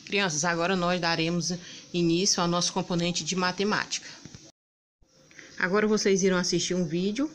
Crianças, agora nós daremos início ao nosso componente de matemática. Agora vocês irão assistir um vídeo,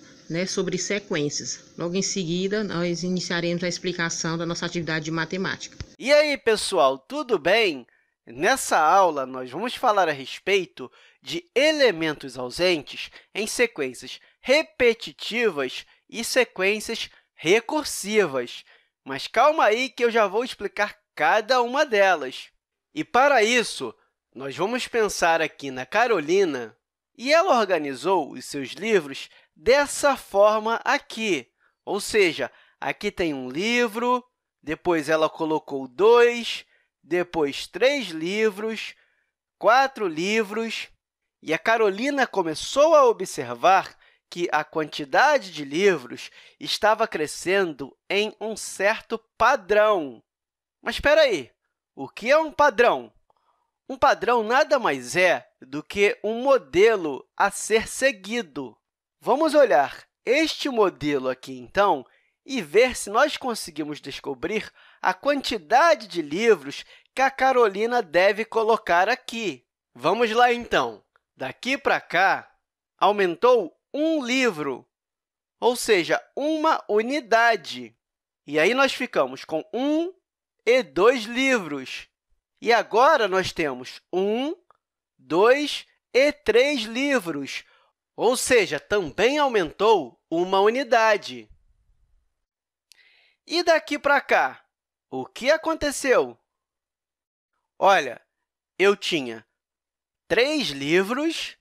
sobre sequências. Logo em seguida, nós iniciaremos a explicação da nossa atividade de matemática. E aí, pessoal, tudo bem? Nessa aula, nós vamos falar a respeito de elementos ausentes em sequências repetitivas e sequências recursivas. Mas calma aí que eu já vou explicar cada uma delas. E, para isso, nós vamos pensar aqui na Carolina, e ela organizou os seus livros dessa forma aqui. Ou seja, aqui tem um livro, depois ela colocou 2, depois 3 livros, 4 livros, e a Carolina começou a observar que a quantidade de livros estava crescendo em um certo padrão. Mas espera aí, o que é um padrão? Um padrão nada mais é do que um modelo a ser seguido. Vamos olhar este modelo aqui, então, e ver se nós conseguimos descobrir a quantidade de livros que a Carolina deve colocar aqui. Vamos lá, então. Daqui para cá, aumentou um livro, ou seja, uma unidade. E aí, nós ficamos com 1 e 2 livros. E agora, nós temos 1, 2 e 3 livros, ou seja, também aumentou uma unidade. E daqui para cá, o que aconteceu? Olha, eu tinha 3 livros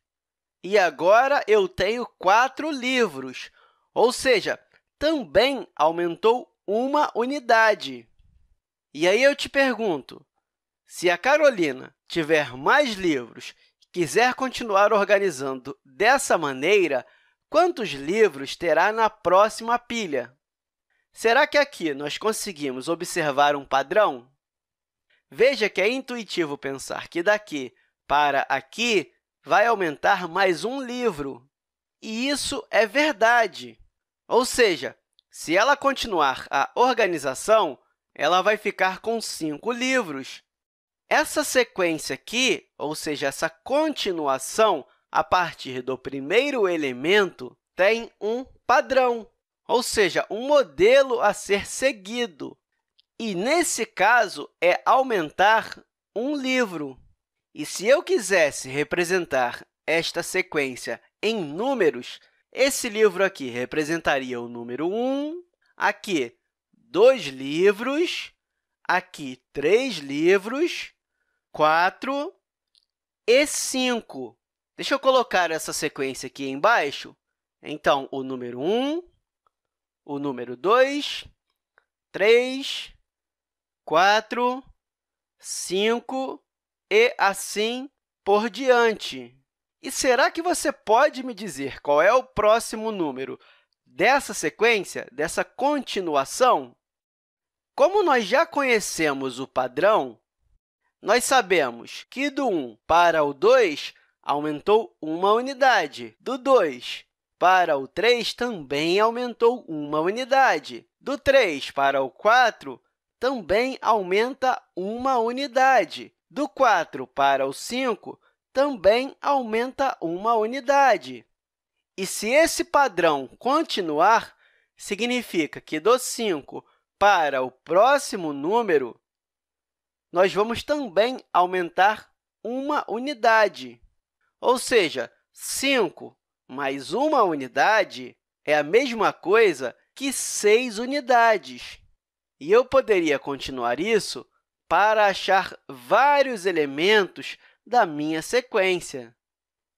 e agora eu tenho 4 livros, ou seja, também aumentou uma unidade. E aí eu te pergunto, se a Carolina tiver mais livros e quiser continuar organizando dessa maneira, quantos livros terá na próxima pilha? Será que aqui nós conseguimos observar um padrão? Veja que é intuitivo pensar que daqui para aqui vai aumentar mais um livro. E isso é verdade. Ou seja, se ela continuar a organização, ela vai ficar com 5 livros. Essa sequência aqui, ou seja, essa continuação a partir do primeiro elemento, tem um padrão, ou seja, um modelo a ser seguido. E, nesse caso, é aumentar um livro. E se eu quisesse representar esta sequência em números, esse livro aqui representaria o número 1, aqui 2 livros, aqui 3 livros, 4 e 5. Deixa eu colocar essa sequência aqui embaixo. Então, o número 1, o número 2, 3, 4, 5 e assim por diante. E será que você pode me dizer qual é o próximo número dessa sequência, dessa continuação? Como nós já conhecemos o padrão, nós sabemos que do 1 para o 2 aumentou uma unidade, do 2 para o 3 também aumentou uma unidade, do 3 para o 4 também aumenta uma unidade, do 4 para o 5 também aumenta uma unidade. E se esse padrão continuar, significa que do 5 para o próximo número, nós vamos também aumentar uma unidade. Ou seja, 5 mais uma unidade é a mesma coisa que 6 unidades. E eu poderia continuar isso para achar vários elementos da minha sequência.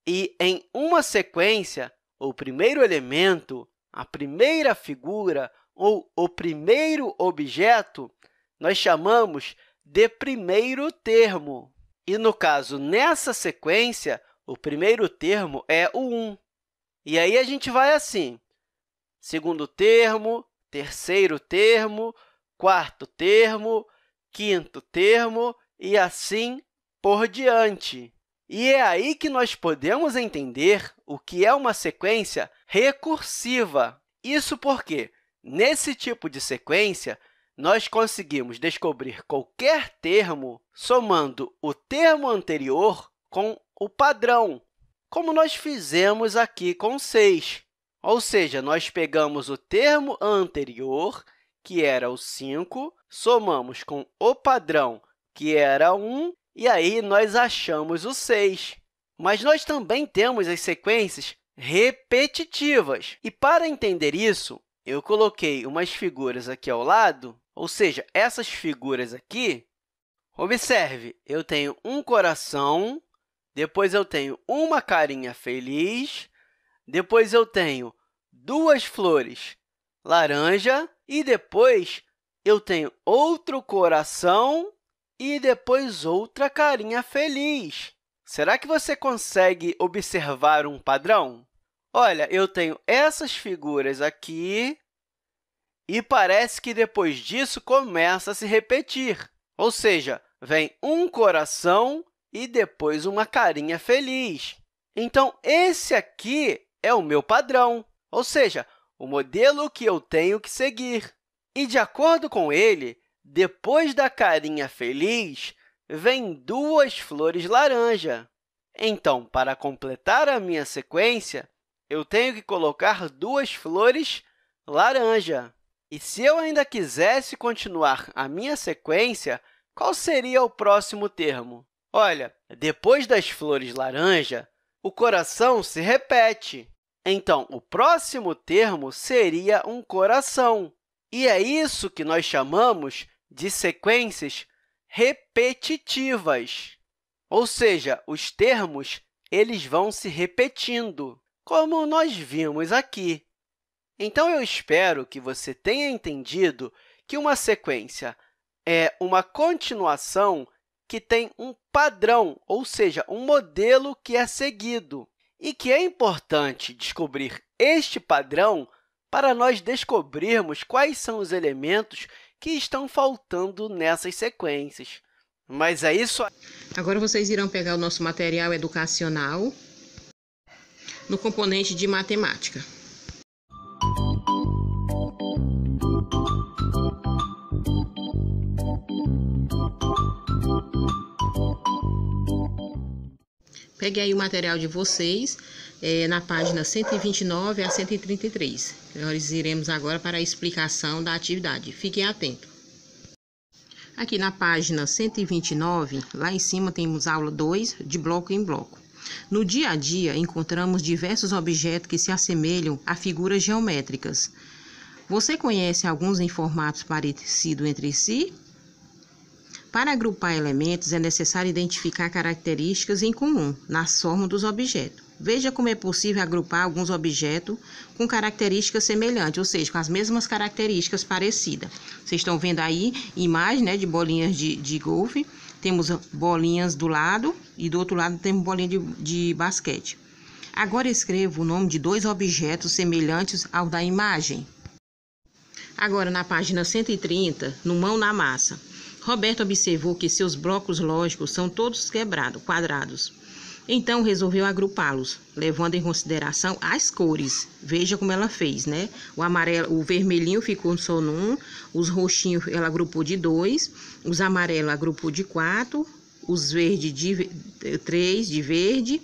E, em uma sequência, o primeiro elemento, a primeira figura ou o primeiro objeto, nós chamamos de primeiro termo. E, no caso, nessa sequência, o primeiro termo é o 1. E aí, a gente vai assim, segundo termo, terceiro termo, quarto termo, quinto termo e assim por diante. E é aí que nós podemos entender o que é uma sequência recursiva. Isso porque, nesse tipo de sequência, nós conseguimos descobrir qualquer termo somando o termo anterior com o padrão, como nós fizemos aqui com 6. Ou seja, nós pegamos o termo anterior, que era o 5, somamos com o padrão, que era 1, e aí nós achamos o 6. Mas nós também temos as sequências repetitivas. E, para entender isso, eu coloquei umas figuras aqui ao lado, ou seja, essas figuras aqui. Observe, eu tenho um coração, depois eu tenho uma carinha feliz, depois eu tenho duas flores laranja e depois eu tenho outro coração e depois outra carinha feliz. Será que você consegue observar um padrão? Olha, eu tenho essas figuras aqui e parece que depois disso começa a se repetir. Ou seja, vem um coração e depois uma carinha feliz. Então, esse aqui é o meu padrão, ou seja, o modelo que eu tenho que seguir. E, de acordo com ele, depois da carinha feliz, vem duas flores laranja. Então, para completar a minha sequência, eu tenho que colocar duas flores laranja. E se eu ainda quisesse continuar a minha sequência, qual seria o próximo termo? Olha, depois das flores laranja, o coração se repete. Então, o próximo termo seria um coração. E é isso que nós chamamos de sequências repetitivas. Ou seja, os termos eles vão se repetindo, como nós vimos aqui. Então, eu espero que você tenha entendido que uma sequência é uma continuação que tem um padrão, ou seja, um modelo que é seguido, e que é importante descobrir este padrão para nós descobrirmos quais são os elementos que estão faltando nessas sequências. Mas é isso aí. Agora, vocês irão pegar o nosso material educacional no componente de matemática. Peguei aí o material de vocês na página 129 a 133. Nós iremos agora para a explicação da atividade. Fiquem atentos. Aqui na página 129, lá em cima temos aula 2, de bloco em bloco. No dia a dia, encontramos diversos objetos que se assemelham a figuras geométricas. Você conhece alguns em formatos parecidos entre si? Para agrupar elementos, é necessário identificar características em comum nas formas dos objetos. Veja como é possível agrupar alguns objetos com características semelhantes, ou seja, com as mesmas características parecidas. Vocês estão vendo aí imagem, né, de bolinhas de golfe. Temos bolinhas do lado e do outro lado temos bolinha de basquete. Agora escreva o nome de dois objetos semelhantes ao da imagem. Agora, na página 130, no Mão na Massa. Roberto observou que seus blocos lógicos são todos quadrados. Então, resolveu agrupá-los, levando em consideração as cores. Veja como ela fez, né? O amarelo, o vermelhinho ficou só num, os roxinhos ela agrupou de 2, os amarelos agrupou de 4, os verdes de 3 de verde,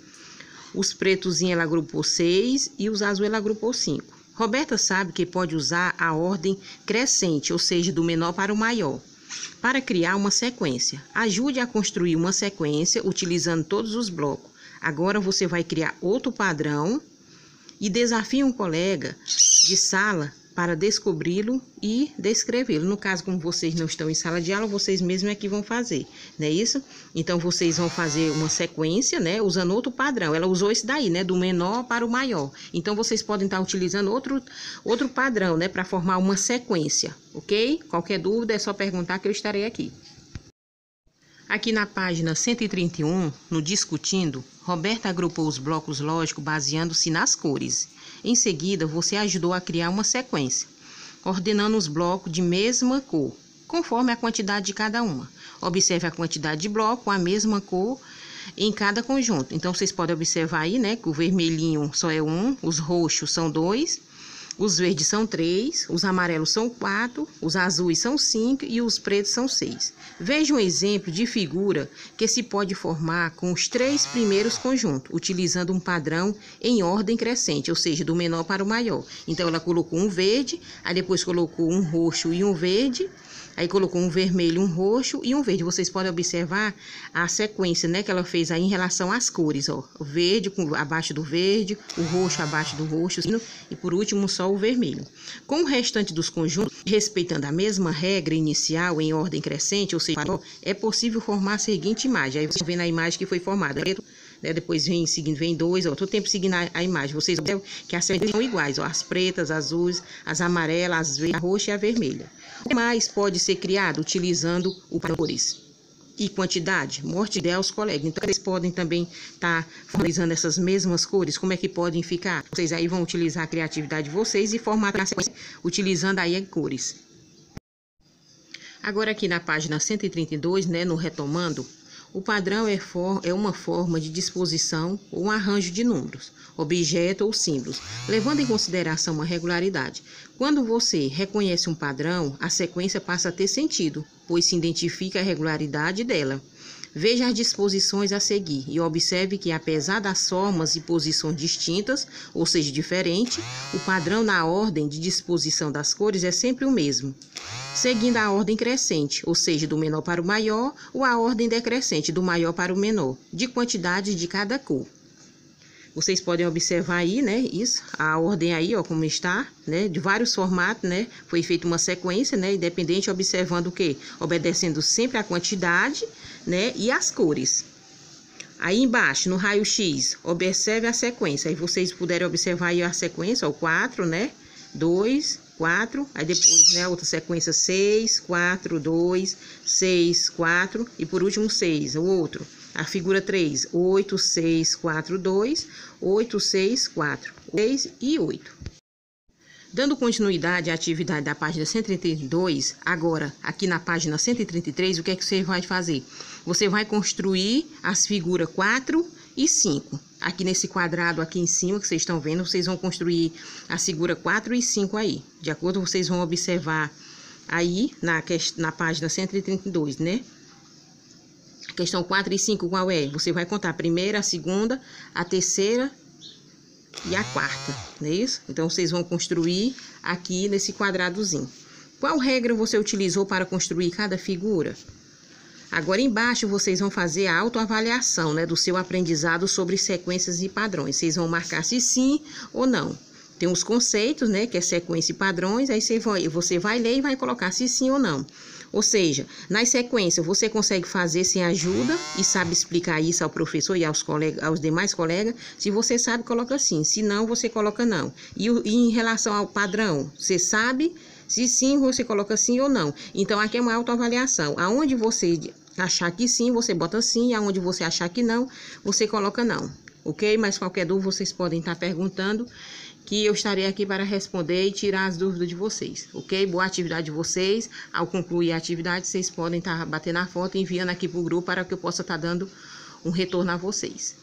os pretozinhos ela agrupou 6 e os azuis ela agrupou 5. Roberta sabe que pode usar a ordem crescente, ou seja, do menor para o maior, para criar uma sequência. Ajude a construir uma sequência utilizando todos os blocos. Agora, você vai criar outro padrão e desafie um colega de sala para descobri-lo e descrevê-lo. No caso, como vocês não estão em sala de aula, vocês mesmos é que vão fazer, não é isso? Então, vocês vão fazer uma sequência, né, usando outro padrão. Ela usou esse daí, né, do menor para o maior. Então, vocês podem estar utilizando outro padrão, né, para formar uma sequência, ok? Qualquer dúvida é só perguntar que eu estarei aqui. Aqui na página 131, no Discutindo, Roberta agrupou os blocos lógicos baseando-se nas cores. Em seguida, você ajudou a criar uma sequência, ordenando os blocos de mesma cor, conforme a quantidade de cada uma. Observe a quantidade de blocos com a mesma cor em cada conjunto. Então, vocês podem observar aí, né, que o vermelhinho só é 1, os roxos são 2, Os verdes são 3, os amarelos são 4, os azuis são 5 e os pretos são 6. Veja um exemplo de figura que se pode formar com os 3 primeiros conjuntos, utilizando um padrão em ordem crescente, ou seja, do menor para o maior. Então, ela colocou um verde, aí depois colocou um roxo e um verde, aí colocou um vermelho, um roxo e um verde. Vocês podem observar a sequência, né, que ela fez aí em relação às cores, ó. O verde abaixo do verde, o roxo abaixo do roxo e por último só o vermelho. Com o restante dos conjuntos, respeitando a mesma regra inicial em ordem crescente, ou seja, é possível formar a seguinte imagem. Aí vocês estão vendo a imagem que foi formada, né? Depois vem seguindo, vem 2, ó, todo tempo seguindo a imagem. Vocês observam que as sequências são iguais, ó, as pretas, as azuis, as amarelas, as verdes, a roxa e a vermelha. O que mais pode ser criado utilizando o padrão de cores e quantidade? Mostre ideia aos colegas. Então, eles podem também estar utilizando essas mesmas cores. Como é que podem ficar? Vocês aí vão utilizar a criatividade de vocês e formatar a sequência utilizando aí cores. Agora aqui na página 132, né, no retomando, o padrão é uma forma de disposição ou um arranjo de números, objetos ou símbolos, levando em consideração uma regularidade. Quando você reconhece um padrão, a sequência passa a ter sentido, pois se identifica a regularidade dela. Veja as disposições a seguir e observe que, apesar das formas e posições distintas, ou seja, diferentes, o padrão na ordem de disposição das cores é sempre o mesmo, seguindo a ordem crescente, ou seja, do menor para o maior, ou a ordem decrescente, do maior para o menor, de quantidade de cada cor. Vocês podem observar aí, né, isso, a ordem aí, ó, como está, né, de vários formatos, né, foi feita uma sequência, né, independente, observando o quê? Obedecendo sempre a quantidade, né, e as cores. Aí embaixo, no raio-x, observe a sequência, aí vocês puderem observar aí a sequência, ó, 4, né, 2, 4, aí depois, né, outra sequência 6, 4, 2, 6, 4 e por último 6, o outro. A figura 3, 8, 6, 4, 2, 8, 6, 4, 6 e 8. Dando continuidade à atividade da página 132, agora aqui na página 133, o que é que você vai fazer? Você vai construir as figuras 4 e 5. Aqui nesse quadrado aqui em cima que vocês estão vendo, vocês vão construir a figura 4 e 5 aí. De acordo, vocês vão observar aí na página 132, né? Questão 4 e 5, qual é? Você vai contar a primeira, a segunda, a terceira e a quarta, não é isso? Então, vocês vão construir aqui nesse quadradozinho. Qual regra você utilizou para construir cada figura? Agora, embaixo, vocês vão fazer a autoavaliação, né, do seu aprendizado sobre sequências e padrões. Vocês vão marcar se sim ou não. Tem os conceitos, né, que é sequência e padrões, aí você vai ler e vai colocar se sim ou não. Ou seja, nas sequências você consegue fazer sem ajuda e sabe explicar isso ao professor e aos demais colegas. Se você sabe, coloca sim. Se não, você coloca não. E em relação ao padrão, você sabe? Se sim, você coloca sim ou não. Então, aqui é uma autoavaliação. Aonde você achar que sim, você bota sim. E aonde você achar que não, você coloca não. Ok? Mas qualquer dúvida, vocês podem estar perguntando, que eu estarei aqui para responder e tirar as dúvidas de vocês, ok? Boa atividade de vocês. Ao concluir a atividade, vocês podem estar batendo a foto e enviando aqui para o grupo para que eu possa estar dando um retorno a vocês.